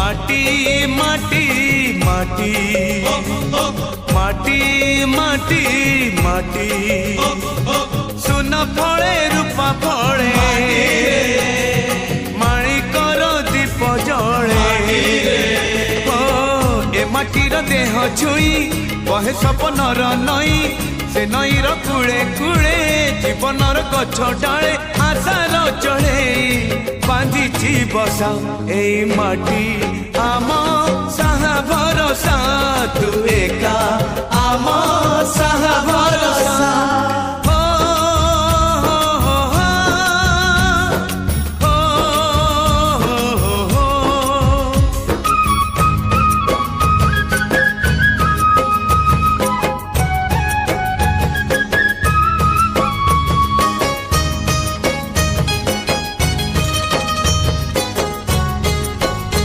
माटी माटी माटी माटी माटी माटी सुन फले रूपा फले माणिकर दीप जले ए माटीर देह छुई बहे सपनर नई से नईर कूले कूले जीवनर गछ डाले आशार चढ़े बांधिची बसा ए माटी आम साहा भरोसा तू एका आम साहा भरोसा।